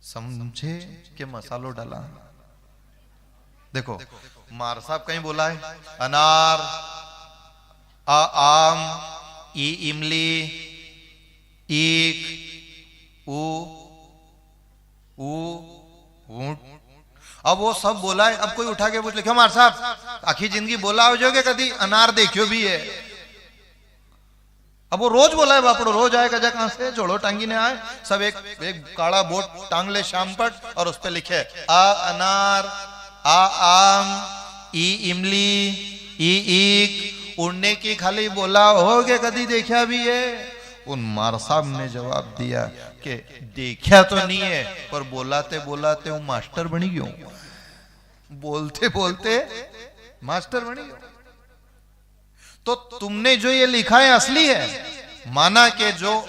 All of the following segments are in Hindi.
समझे कि मसालो डाला। देखो मार साहब कहीं बोला है अनार, आम, ई इमली, ईख, ऊंट। अब वो सब बोला है। अब कोई उठा के पूछ ले क्यों मार साहब आखी जिंदगी बोला हो जोगे कभी अनार देखियो भी है। अब वो रोज बोला है बापड़ो, रोज आए कजा कहां से छोड़ो टांगी ने आए सब एक काला बोर्ड टांग ले शाम पट और उस पे लिखे आ अनार, आ आम, ई इमली, ई ईख। उड़ने की खाली बोला होगे कभी देखा भी है। उन मार साहब ने जवाब दिया कि देखा तो नहीं है पर बोलाते बोलाते वो मास्टर बनी गयो, बोलते बोलते मास्टर बनी गयो। तो तुमने जो ये लिखा है असली है, माना कि जो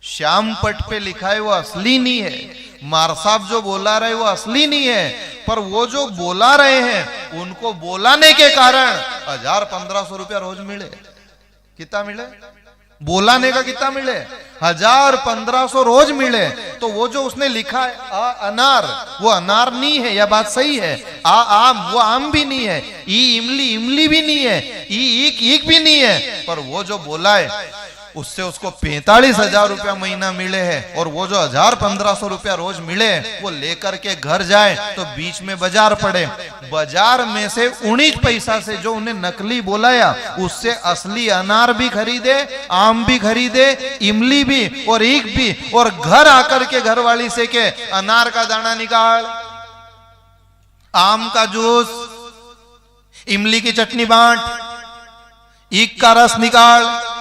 श्याम पट पे लिखा है वो असली नहीं है, मार साहब जो बोला रहे वो असली नहीं है, पर वो जो बोला रहे हैं उनको बोलाने के कारण 1000-1500 रुपया रोज मिले। कितना मिले? बोलाने का कितना मिले? 1000-1500 रोज मिले। तो वो जो उसने लिखा है आ अनार, वो अनार नहीं है, यह बात सही है। आ आम, वो आम भी नहीं है। ई इमली, इमली भी नहीं है। ई ईख, ईख भी नहीं है। पर वो जो बोला है उससे उसको 45,000 रुपया महीना मिले हैं। और वो जो 1000-1500 रुपया रोज मिले वो लेकर के घर जाए तो बीच में बाजार पड़े, बाजार में से 19 पैसा से जो उन्हें नकली बोलाया उससे असली अनार भी खरीदे, आम भी खरीदे, इमली भी और ईख भी। और घर आकर के घर वाली से के अनार का दाना निकाल, आम का जूस, इमली की चटनी बांट, ईख का रस निकाल।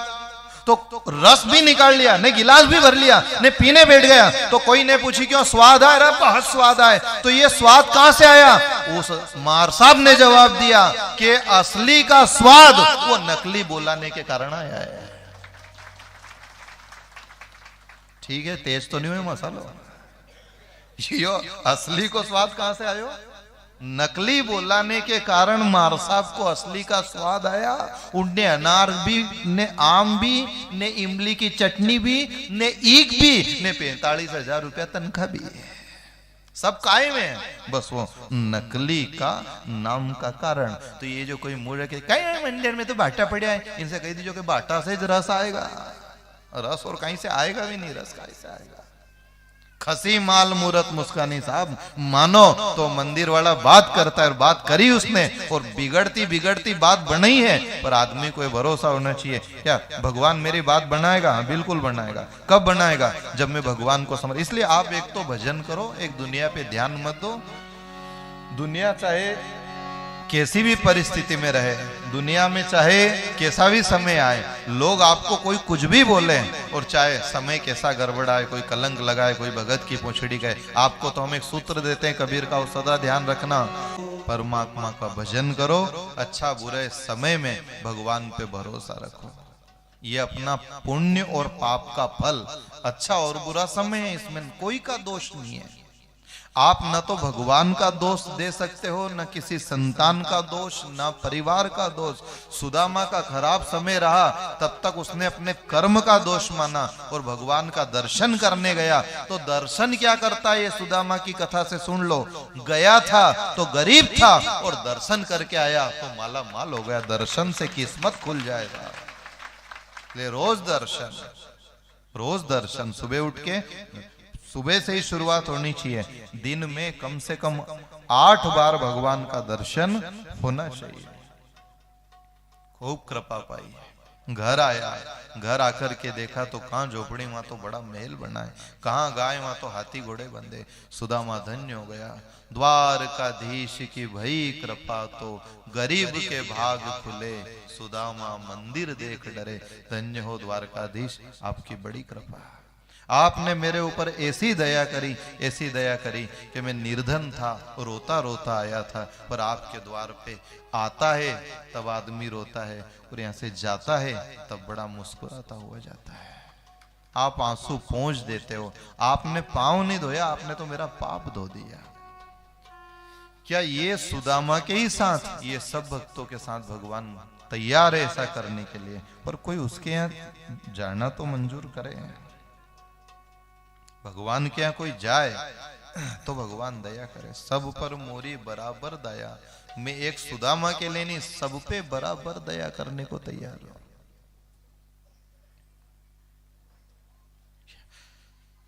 तो रस भी निकाल लिया, ने गिलास भी भर लिया, ने पीने बैठ गया। तो कोई ने पूछी क्यों स्वाद आया? रहा बहुत स्वाद आया। तो ये स्वाद कहां से आया? उस मार साहब ने जवाब दिया कि असली का स्वाद वो नकली बोलाने के कारण आया है। ठीक है, तेज तो नहीं हुए मसालो, यो असली को स्वाद कहां से आयो? नकली बोलाने के कारण मार साहब को असली का स्वाद आया। उनने अनार भी, ने आम भी, ने इमली की चटनी भी, ने ईख भी, ने 45,000 रुपया तनख्वाह भी। सब कायम है, बस वो नकली का नाम का कारण। तो ये जो कोई मूर्ख के कहीं मंदिर में तो बाटा पड़ा है, इनसे कह दीजिए कि बाटा से रस आएगा। रस और कहीं से आएगा भी नहीं, रस कहीं से आएगा? खसी माल मूरत मुस्कानी साहब, मानो तो मंदिर वाला बात करता है और बात करी उसने और बिगड़ती बिगड़ती बात बनाई है। पर आदमी को भरोसा होना चाहिए क्या भगवान मेरी बात बनाएगा? हाँ बिल्कुल बनाएगा। कब बनाएगा? जब मैं भगवान को समझ। इसलिए आप एक तो भजन करो, एक दुनिया पे ध्यान मत दो। दुनिया चाहे कैसी भी परिस्थिति में रहे, दुनिया में चाहे कैसा भी समय आए, लोग आपको कोई कुछ भी बोले और चाहे समय कैसा गड़बड़ाए, कोई कलंक लगाए, कोई भगत की पूंछड़ी कहे, आपको तो हम एक सूत्र देते हैं कबीर का, वो सदा ध्यान रखना, परमात्मा का भजन करो, अच्छा बुरे समय में भगवान पे भरोसा रखो। ये अपना पुण्य और पाप का फल, अच्छा और बुरा समय है, इसमें कोई का दोष नहीं है। आप न तो भगवान का दोष दे सकते हो, न किसी संतान का दोष, न परिवार का दोष। सुदामा का खराब समय रहा तब तक उसने अपने कर्म का दोष माना और भगवान का दर्शन करने गया तो दर्शन क्या करता है ये सुदामा की कथा से सुन लो। गया था तो गरीब था और दर्शन करके आया तो माला माल हो गया। दर्शन से किस्मत खुल जाएगा। ले रोज दर्शन, रोज दर्शन। सुबह उठ के, सुबह से ही शुरुआत होनी चाहिए, दिन में कम से कम 8 बार भगवान का दर्शन होना चाहिए। खूब कृपा पाई। घर आया, घर आकर के देखा तो कहां झोपड़ी, वहां तो बड़ा महल बना है, कहां गाय वहां तो हाथी घोड़े बंधे। सुदामा धन्य हो गया। द्वारकाधीश की भई कृपा तो गरीब के भाग खुले, सुदामा मंदिर देख डरे। धन्य हो द्वारकाधीश, आपकी बड़ी कृपा। आपने मेरे ऊपर ऐसी दया करी, ऐसी दया करी कि मैं निर्धन था, रोता रोता आया था, पर आपके द्वार पे आता है तब आदमी रोता है और यहाँ से जाता है तब बड़ा मुस्कुराता हुआ जाता है। आप आंसू पोंछ देते हो। आपने पांव नहीं धोया, आपने तो मेरा पाप धो दिया। क्या ये सुदामा के ही साथ, ये सब भक्तों के साथ भगवान तैयार है ऐसा करने के लिए, पर कोई उसके यहाँ जाना तो मंजूर करे। भगवान के यहाँ कोई जाए तो भगवान दया करे। सब पर मोरी बराबर दया, मैं एक सुदामा के लिए नहीं, सब पे बराबर दया करने को तैयार हूं।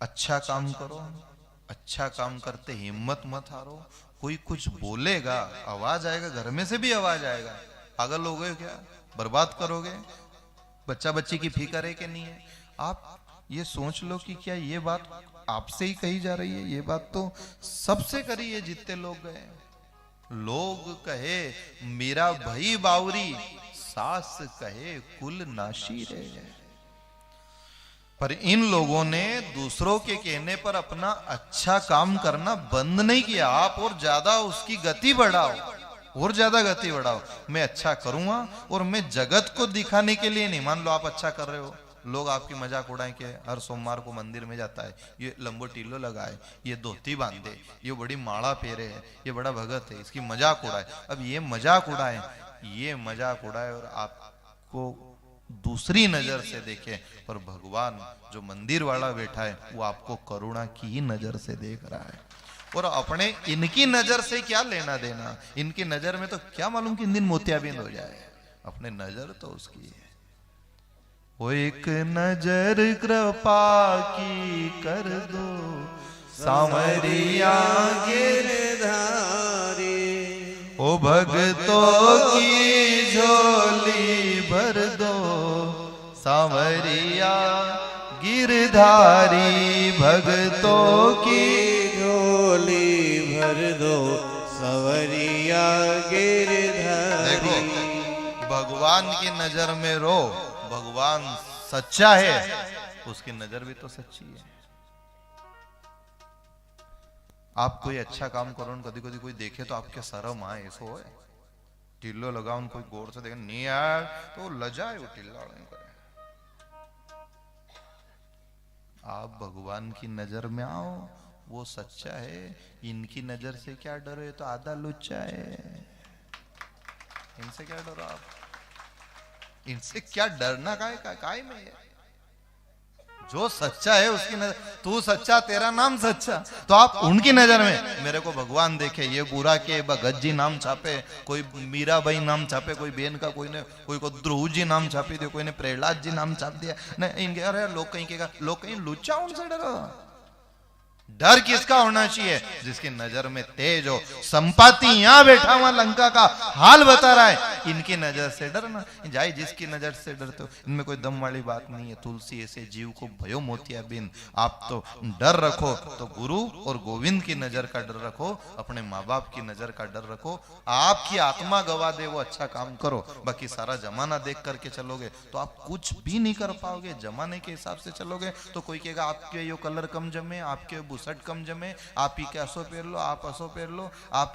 अच्छा काम करो, अच्छा काम करते हिम्मत मत हारो। कोई कुछ बोलेगा, आवाज आएगा, घर में से भी आवाज आएगा, पागल हो गए क्या, बर्बाद करोगे, बच्चा बच्ची की फिक्र है कि नहीं है। आप ये सोच लो कि क्या ये बात आपसे ही कही जा रही है, ये बात तो सबसे करी है जितने लोग गए। लोग कहे मेरा भई बावरी, सास कहे कुल नाशी रे। पर इन लोगों ने दूसरों के कहने पर अपना अच्छा काम करना बंद नहीं किया। आप और ज्यादा उसकी गति बढ़ाओ, और ज्यादा गति बढ़ाओ। मैं अच्छा करूंगा और मैं जगत को दिखाने के लिए नहीं। मान लो आप अच्छा कर रहे हो, लोग आपकी मजाक उड़ाएं कि हर सोमवार को मंदिर में जाता है, ये लंबो टीलो लगाए, ये धोती बांधे, ये बड़ी माला फेरे है, ये बड़ा भगत है, इसकी मजाक उड़ाए। अब ये मजाक उड़ाए, ये मजाक उड़ाए और आपको दूसरी नजर से देखे, पर भगवान जो मंदिर वाला बैठा है वो आपको करुणा की ही नजर से देख रहा है। और अपने इनकी नजर से क्या लेना देना, इनकी नजर में तो क्या मालूम कि दिन मोतियाबिंद हो जाए, अपने नजर तो उसकी है। वो एक नजर कृपा की कर दो, सामरिया गिरधारी, ओ भक्तों की झोली भर दो, सांवरिया गिरधारी, भक्तों की झोली भर दो, सांवरिया गिरधारी। देखो भगवान की नजर में रो, भगवान सच्चा है, उसकी नजर भी तो सच्ची है। आप कोई अच्छा काम करो, कभी कभी कोई देखे तो आपके शर्म आए, ऐसा हो टिल्लो लगाओ, कोई गौर से देखे नहीं यार तो लजाए वो टिल्ला करे। आप भगवान की नजर में आओ, वो सच्चा है। इनकी नजर से क्या डरो, ये तो आधा लुच्चा है, इनसे क्या डरो आप, इनसे क्या डरना, काय में है? जो सच्चा है उसकी नजर, तू सच्चा, तेरा नाम सच्चा, तो आप उनकी नजर में मेरे को भगवान देखे। ये बुरा के भगत जी नाम छापे, कोई मीराबाई नाम छापे, कोई बेन का, कोई को ध्रुव जी नाम छापी दे, कोई ने प्रहलाद जी नाम छाप दिया, नहीं इनके अरे लोग कहीं के, लोग कहीं लुच्चा, उनसे डरो। डर किसका होना चाहिए, जिसकी नजर में तेज हो। संपाति यहां बैठा हुआ लंका का हाल बता रहा है, इनकी नजर से डरना। जाए जिसकी नजर से डरते हो, इनमें कोई दम वाली बात नहीं है। तुलसी ऐसे जीव को भयो मोतिया बिन। आप तो डर रखो तो गुरु और गोविंद की नजर का डर रखो, अपने माँ बाप की नजर का डर रखो। आपकी आत्मा गवा दे वो अच्छा काम करो, बाकी सारा जमाना देख करके चलोगे तो आप कुछ भी नहीं कर पाओगे। जमाने के हिसाब से चलोगे तो कोई कहेगा आपके यो कलर कम जमे, आपके शर्ट कम जमे, आप ही के असो पहन लो, आप असो पहन लो। आप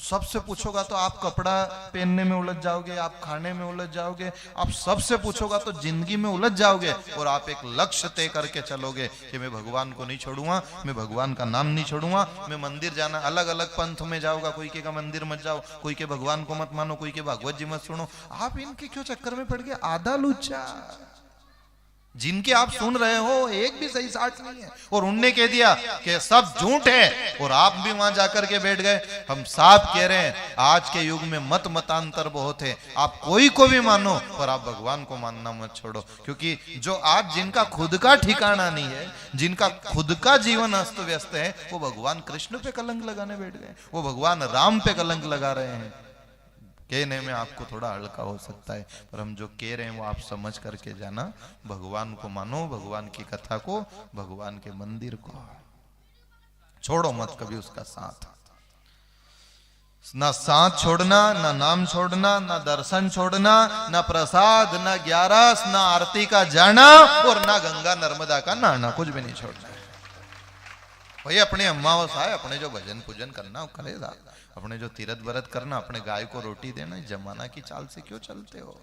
सबसे पूछोगा तो आप कपड़ा पहनने में उलझ जाओगे, आप खाने में उलझ जाओगे, आप सबसे पूछोगा तो जिंदगी में उलझ जाओगे। और आप एक लक्ष्य तय करके चलोगे कि मैं भगवान को नहीं छोड़ूंगा, मैं भगवान का नाम नहीं छोड़ूंगा, मैं मंदिर जाना, अलग अलग पंथ में जाऊंगा। कोई के मंदिर मत जाओ, कोई के भगवान को मत मानो, कोई के भागवत जी मत सुनो। आप इनके क्यों चक्कर में पड़ गए? आधा लुच्चा। जिनके आप सुन रहे हो एक भी सही साठ नहीं है, और उनने कह दिया कि सब झूठ है, और आप भी वहां जाकर के बैठ गए। हम साफ कह रहे हैं, आज के युग में मत मतांतर बहुत है। आप कोई को भी मानो, पर आप भगवान को मानना मत छोड़ो। क्योंकि जो आज जिनका खुद का ठिकाना नहीं है, जिनका खुद का जीवन अस्त व्यस्त है, वो भगवान कृष्ण पे कलंक लगाने बैठ गए, वो भगवान राम पे कलंक लगा रहे हैं। कहने में आपको थोड़ा हल्का हो सकता है, पर हम जो कह रहे हैं वो आप समझ करके जाना। भगवान को मानो, भगवान की कथा को, भगवान के मंदिर को छोड़ो मत कभी उसका साथ। ना साथ छोड़ना, ना नाम छोड़ना, ना दर्शन छोड़ना, ना प्रसाद, ना ग्यारस, ना आरती का जाना, और ना गंगा नर्मदा का नहाना, कुछ भी नहीं छोड़ना। भाई अपने अमावस आए, अपने जो भजन पूजन करना वो करेगा, अपने जो तीरथ व्रत करना, अपने गाय को रोटी देना। जमाना की चाल से क्यों चलते हो?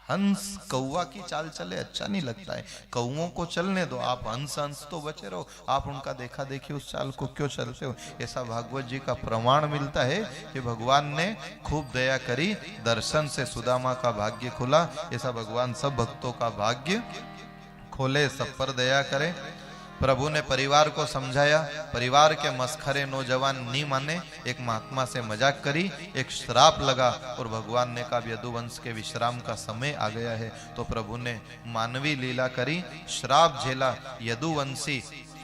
हंस कौवा की चाल चले अच्छा नहीं लगता है, कौओं को चलने दो। आप हंस हंस तो बचे रहो, आप उनका देखा देखी उस चाल को क्यों चलते हो? ऐसा भागवत जी का प्रमाण मिलता है कि भगवान ने खूब दया करी, दर्शन से सुदामा का भाग्य खुला। ऐसा भगवान सब भक्तों का भाग्य खोले, सब पर दया करे। प्रभु ने परिवार को समझाया, परिवार के मस्खरे नौजवान नहीं माने, एक महात्मा से मजाक करी, एक श्राप लगा और भगवान ने कहा यदुवंश के विश्राम का समय आ गया है। तो प्रभु ने मानवी लीला करी, श्राप झेला, यदुवंशी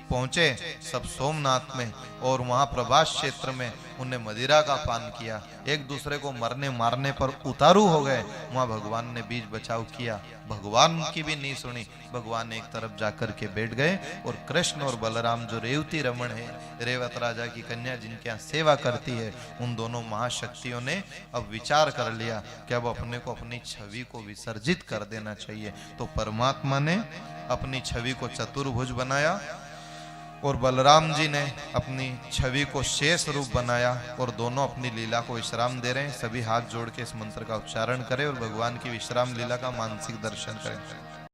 पहुंचे सब सोमनाथ में और वहां प्रभास क्षेत्र में उन्हें मदिरा का पान किया, एक दूसरे को मरने मारने पर उतारू हो गए। वहां भगवान ने बीच बचाव किया, भगवान की भी नहीं सुनी, भगवान एक तरफ जाकर के बैठ गए और कृष्ण और बलराम जो रेवती रमण है, रेवत राजा की कन्या जिनके यहाँ सेवा करती है, उन दोनों महाशक्तियों ने अब विचार कर लिया कि अब अपने को अपनी छवि को विसर्जित कर देना चाहिए। तो परमात्मा ने अपनी छवि को चतुर्भुज बनाया और बलराम जी ने अपनी छवि को शेष रूप बनाया और दोनों अपनी लीला को विश्राम दे रहे हैं। सभी हाथ जोड़ के इस मंत्र का उच्चारण करें और भगवान की विश्राम लीला का मानसिक दर्शन करें।